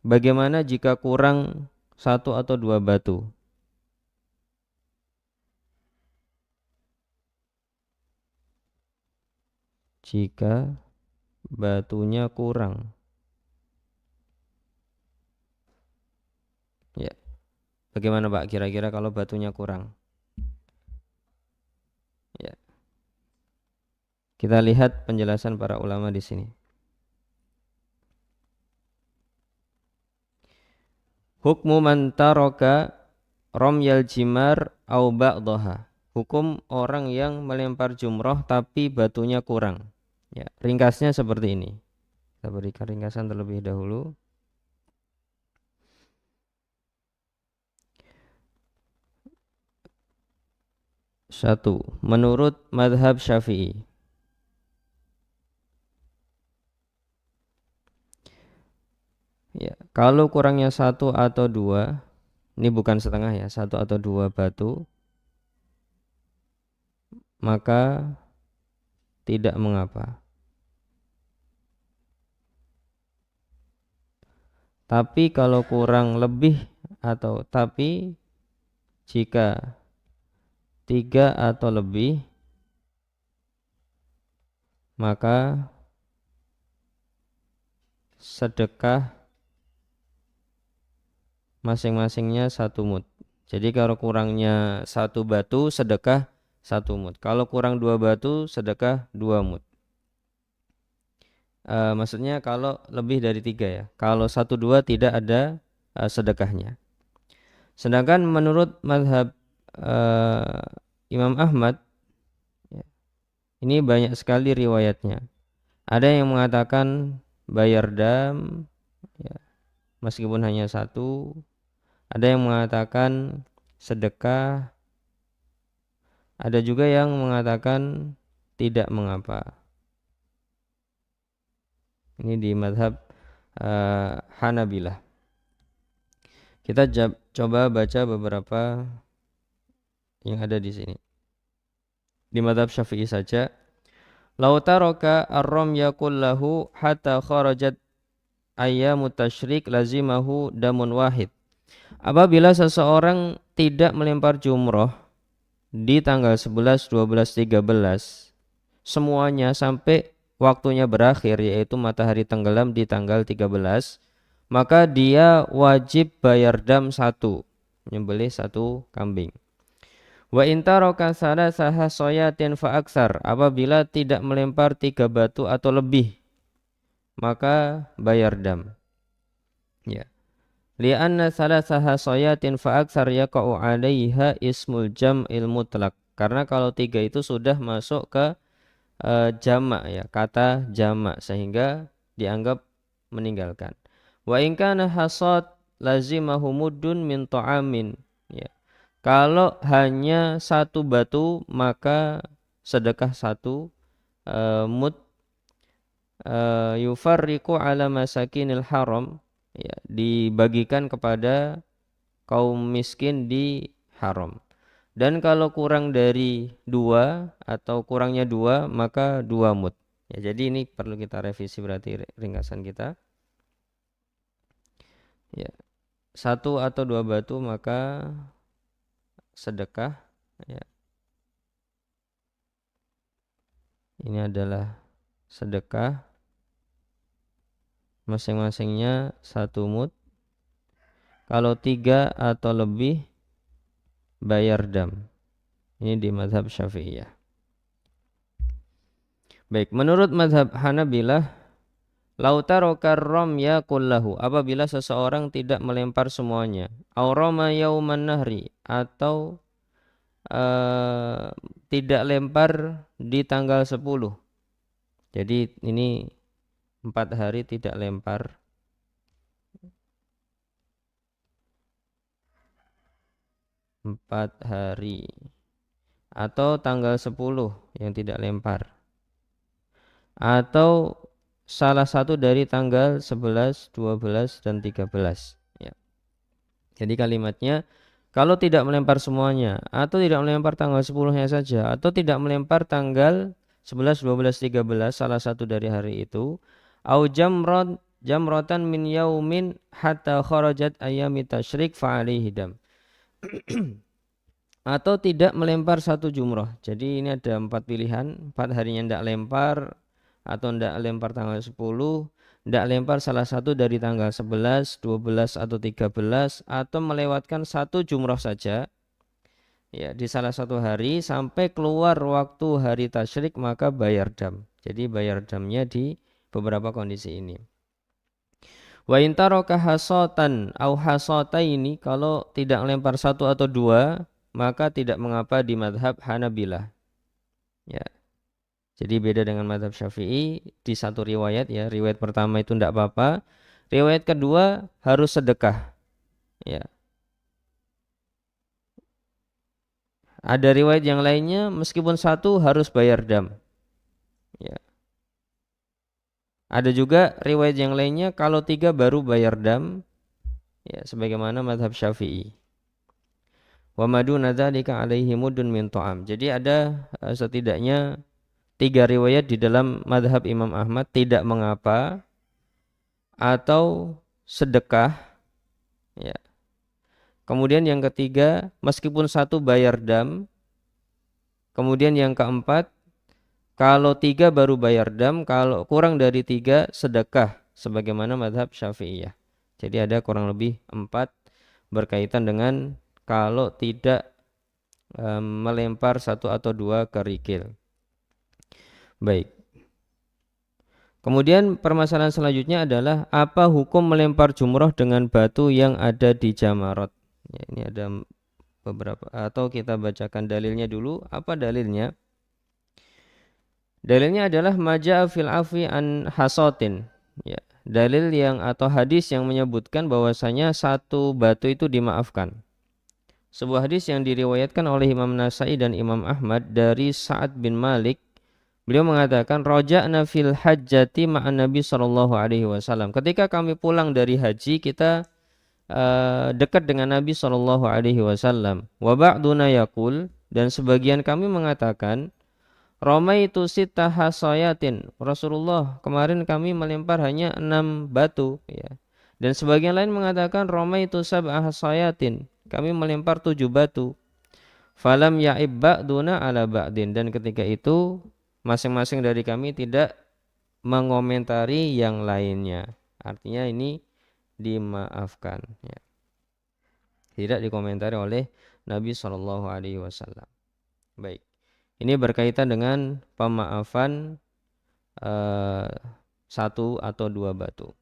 bagaimana jika kurang satu atau dua batu? Jika batunya kurang. Ya, bagaimana Pak kira-kira kalau batunya kurang? Ya, kita lihat penjelasan para ulama di sini. Hukmu man taraka ramyal jimar au ba'daha. Hukum orang yang melempar jumroh tapi batunya kurang. Ya, ringkasnya seperti ini. Kita berikan ringkasan terlebih dahulu. Satu, menurut madhab Syafi'i, ya, kalau kurangnya satu atau dua, ini bukan setengah ya, satu atau dua batu, maka tidak mengapa. Tapi kalau kurang lebih atau tapi jika tiga atau lebih, maka sedekah masing-masingnya satu mud. Jadi kalau kurangnya satu batu, sedekah satu mud. Kalau kurang dua batu, sedekah dua mud. Maksudnya kalau lebih dari tiga ya. Kalau satu dua tidak ada sedekahnya. Sedangkan menurut mazhab Imam Ahmad, ya, ini banyak sekali riwayatnya. Ada yang mengatakan bayar dam, ya, meskipun hanya satu. Ada yang mengatakan sedekah. Ada juga yang mengatakan tidak mengapa. Ini di mazhab Hanabilah. Kita coba baca beberapa yang ada di sini. Di mazhab Syafi'i saja. Lau taraka ar-ramya kullahu hatta kharajat ayyamut tasyrik lazimahu damun wahid. Apabila seseorang tidak melempar jumroh di tanggal 11, 12, 13 semuanya sampai waktunya berakhir yaitu matahari tenggelam di tanggal 13, maka dia wajib bayar dam satu, menyembelih satu kambing. Wa intaraka salasaha soyatin fa aksar, apabila tidak melempar tiga batu atau lebih maka bayar dam. Ya. Li'anna salasaha soyatin fa aksar yaqa'u 'alaiha ismul jam'il mutlaq. Karena kalau tiga itu sudah masuk ke jamak ya, kata jamak sehingga dianggap meninggalkan. Wa in kana hasad lazimahu muddun min ta'amin, ya. Kalau hanya satu batu maka sedekah satu mud yufarriqu ala masakinil haram, ya, dibagikan kepada kaum miskin di haram. Dan kalau kurang dari dua atau kurangnya dua maka dua mud. Ya, jadi ini perlu kita revisi berarti ringkasan kita. Ya, satu atau dua batu maka sedekah. Ya. Ini adalah sedekah masing-masingnya satu mud. Kalau tiga atau lebih bayar dam. Ini di mazhab Syafi'iyah. Baik, menurut mazhab Hanabilah, lau taraka ramya kullahu, apabila seseorang tidak melempar semuanya, au rama yauman nahri, atau tidak lempar di tanggal 10. Jadi ini 4 hari tidak lempar. 4 hari atau tanggal 10 yang tidak lempar, atau salah satu dari tanggal 11, 12, dan 13, ya. Jadi kalimatnya kalau tidak melempar semuanya, atau tidak melempar tanggal 10-nya saja, atau tidak melempar tanggal 11, 12, 13 salah satu dari hari itu, au jamratan min yaumin hatta kharajat ayami tasyrik fa alaihi dam. Atau tidak melempar satu jumrah. Jadi ini ada 4 pilihan, 4 harinya tidak lempar, atau tidak lempar tanggal 10, tidak lempar salah satu dari tanggal 11, 12 atau 13, atau melewatkan satu jumrah saja ya di salah satu hari sampai keluar waktu hari tasyrik, maka bayar dam. Jadi bayar damnya di beberapa kondisi ini. Wa in taraka hasatan au hasataini, kalau tidak melempar satu atau dua maka tidak mengapa di madhab Hanabilah. Ya. Jadi beda dengan madhab Syafi'i di satu riwayat ya. Riwayat pertama itu tidak apa-apa. Riwayat kedua harus sedekah. Ya. Ada riwayat yang lainnya meskipun satu harus bayar dam. Ya. Ada juga riwayat yang lainnya kalau tiga baru bayar dam. Ya, sebagaimana madhab Syafi'i. Wa maduna dzalika alaihi mudun min ta'am. Jadi ada setidaknya 3 riwayat di dalam madhab Imam Ahmad tidak mengapa, atau sedekah ya. Kemudian yang ketiga meskipun satu bayar dam. Kemudian yang keempat kalau 3 baru bayar dam, kalau kurang dari 3 sedekah sebagaimana madhab Syafi'iyah. Jadi ada kurang lebih 4 berkaitan dengan kalau tidak melempar satu atau dua kerikil. Baik. Kemudian permasalahan selanjutnya adalah apa hukum melempar jumroh dengan batu yang ada di jamarot. Ya, ini ada beberapa, atau kita bacakan dalilnya dulu. Apa dalilnya? Dalilnya adalah maja'a fil afi an hasotin. Ya, dalil yang atau hadis yang menyebutkan bahwasanya satu batu itu dimaafkan. Sebuah hadis yang diriwayatkan oleh Imam Nasai dan Imam Ahmad dari Sa'ad bin Malik. Beliau mengatakan raja'na fil hajjati ma'an Nabi sallallahu alaihi wasallam. Ketika kami pulang dari haji, kita dekat dengan Nabi sallallahu alaihi wasallam. Wa ba'duna yaqul, dan sebagian kami mengatakan ramaitu sitta hasayatin. Rasulullah, kemarin kami melempar hanya 6 batu ya. Dan sebagian lain mengatakan ramaitu sab'a hasayatin. Kami melempar 7 batu. Falam ya'ib ba'duna ala ba'din, dan ketika itu masing-masing dari kami tidak mengomentari yang lainnya. Artinya ini dimaafkan ya. Tidak dikomentari oleh Nabi Shallallahu alaihi wasallam. Baik. Ini berkaitan dengan pemaafan satu atau dua batu.